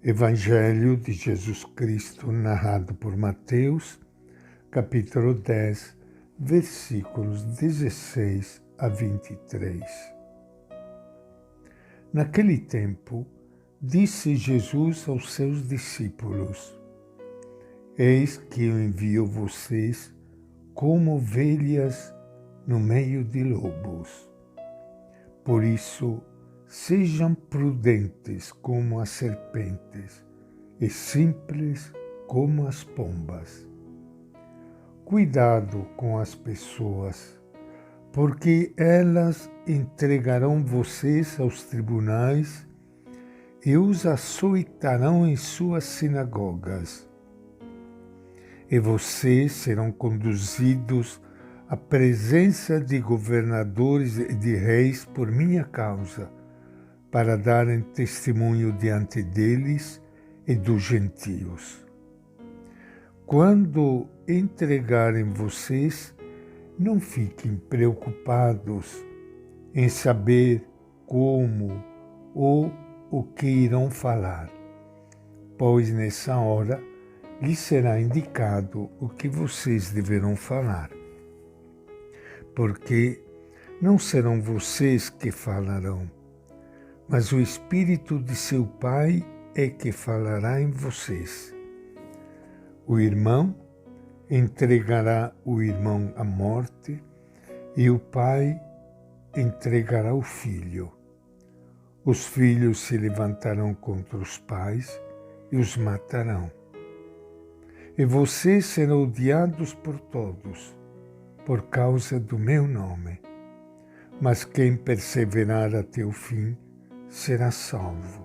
Evangelho de Jesus Cristo narrado por Mateus, capítulo 10, versículos 16 a 23. Naquele tempo, disse Jesus aos seus discípulos: Eis que eu envio vocês como ovelhas no meio de lobos. Por isso, sejam prudentes como as serpentes e simples como as pombas. Cuidado com as pessoas, porque elas entregarão vocês aos tribunais e os açoitarão em suas sinagogas. E vocês serão conduzidos à presença de governadores e de reis por minha causa, para darem testemunho diante deles e dos gentios. Quando entregarem vocês, não fiquem preocupados em saber como ou o que irão falar, pois nessa hora lhes será indicado o que vocês deverão falar. Porque não serão vocês que falarão, mas o Espírito de seu Pai é que falará em vocês. O irmão entregará o irmão à morte e o pai entregará o filho. Os filhos se levantarão contra os pais e os matarão. E vocês serão odiados por todos, por causa do meu nome. Mas quem perseverar até o fim será salvo.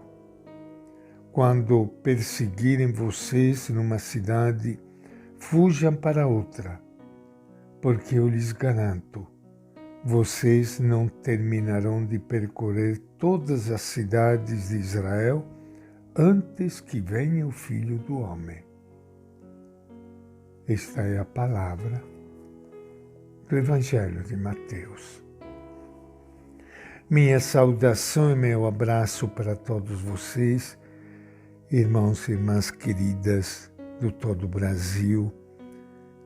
Quando perseguirem vocês numa cidade, fujam para outra, porque eu lhes garanto, vocês não terminarão de percorrer todas as cidades de Israel antes que venha o Filho do Homem. Esta é a palavra do Evangelho de Mateus. Minha saudação e meu abraço para todos vocês, irmãos e irmãs queridas do todo o Brasil,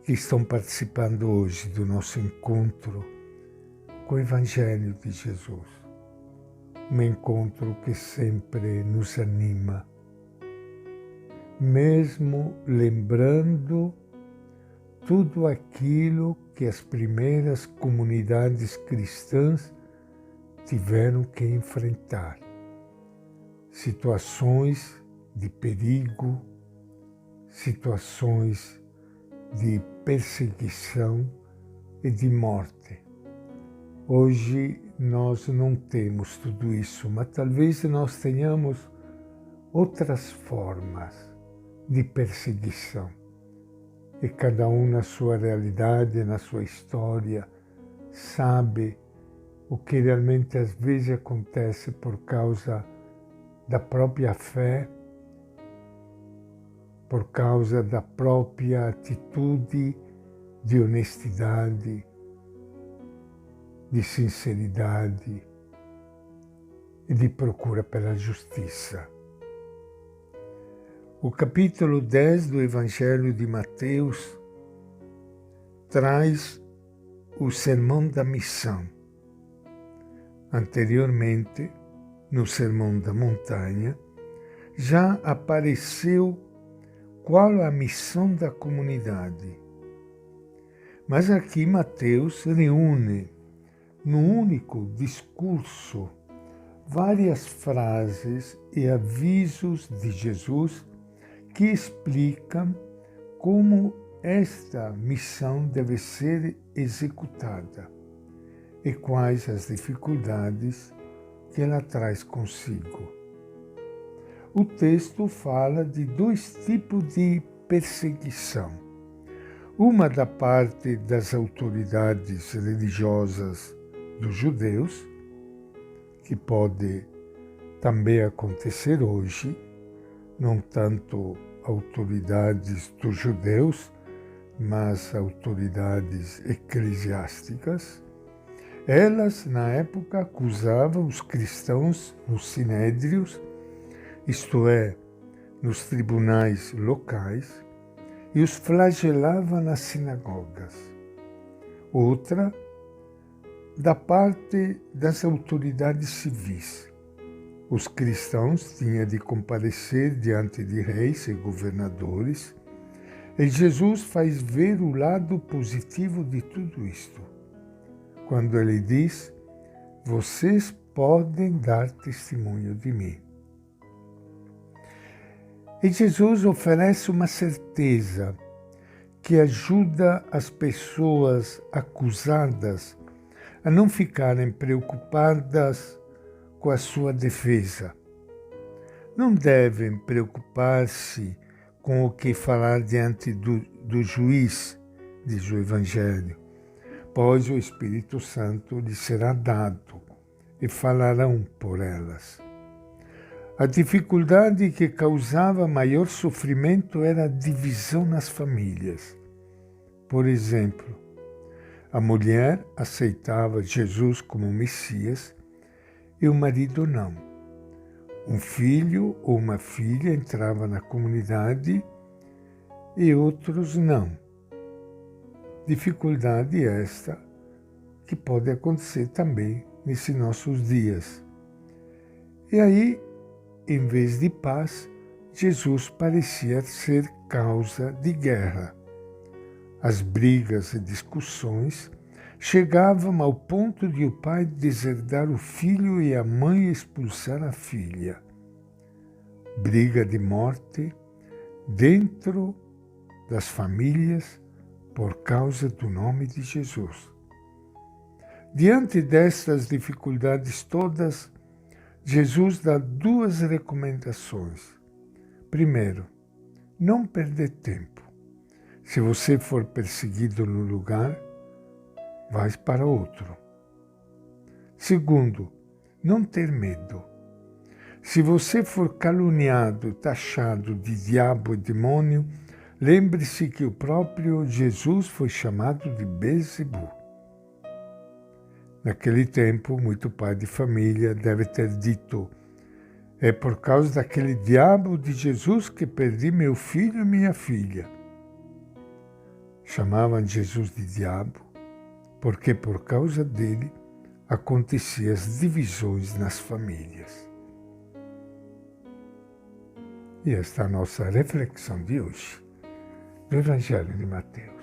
que estão participando hoje do nosso encontro com o Evangelho de Jesus. Um encontro que sempre nos anima, mesmo lembrando tudo aquilo que as primeiras comunidades cristãs tiveram que enfrentar. Situações de perigo, situações de perseguição e de morte. Hoje nós não temos tudo isso, mas talvez nós tenhamos outras formas de perseguição. E cada um na sua realidade, na sua história, sabe o que realmente às vezes acontece por causa da própria fé, por causa da própria atitude de honestidade, de sinceridade e de procura pela justiça. O capítulo 10 do Evangelho de Mateus traz o Sermão da Missão. Anteriormente, no Sermão da Montanha, já apareceu qual a missão da comunidade. Mas aqui Mateus reúne, num único discurso, várias frases e avisos de Jesus que explicam como esta missão deve ser executada e quais as dificuldades que ela traz consigo. O texto fala de dois tipos de perseguição. Uma da parte das autoridades religiosas dos judeus, que pode também acontecer hoje, não tanto autoridades dos judeus, mas autoridades eclesiásticas. Elas, na época, acusavam os cristãos nos sinédrios, isto é, nos tribunais locais e os flagelava nas sinagogas. Outra, da parte das autoridades civis. Os cristãos tinham de comparecer diante de reis e governadores, e Jesus faz ver o lado positivo de tudo isto, quando ele diz: vocês podem dar testemunho de mim. E Jesus oferece uma certeza que ajuda as pessoas acusadas a não ficarem preocupadas com a sua defesa. Não devem preocupar-se com o que falar diante do juiz, diz o Evangelho, pois o Espírito Santo lhes será dado e falarão por elas. A dificuldade que causava maior sofrimento era a divisão nas famílias. Por exemplo, a mulher aceitava Jesus como Messias e o marido não. Um filho ou uma filha entrava na comunidade e outros não. Dificuldade esta que pode acontecer também nesses nossos dias. E aí, em vez de paz, Jesus parecia ser causa de guerra. As brigas e discussões chegavam ao ponto de o pai deserdar o filho e a mãe expulsar a filha. Briga de morte dentro das famílias por causa do nome de Jesus. Diante destas dificuldades todas, Jesus dá duas recomendações. Primeiro, não perder tempo. Se você for perseguido no lugar, vai para outro. Segundo, não ter medo. Se você for caluniado, taxado de diabo e demônio, lembre-se que o próprio Jesus foi chamado de Beelzebul. Naquele tempo, muito pai de família deve ter dito: é por causa daquele diabo de Jesus que perdi meu filho e minha filha. Chamavam Jesus de diabo porque por causa dele aconteciam as divisões nas famílias. E esta é a nossa reflexão de hoje do Evangelho de Mateus.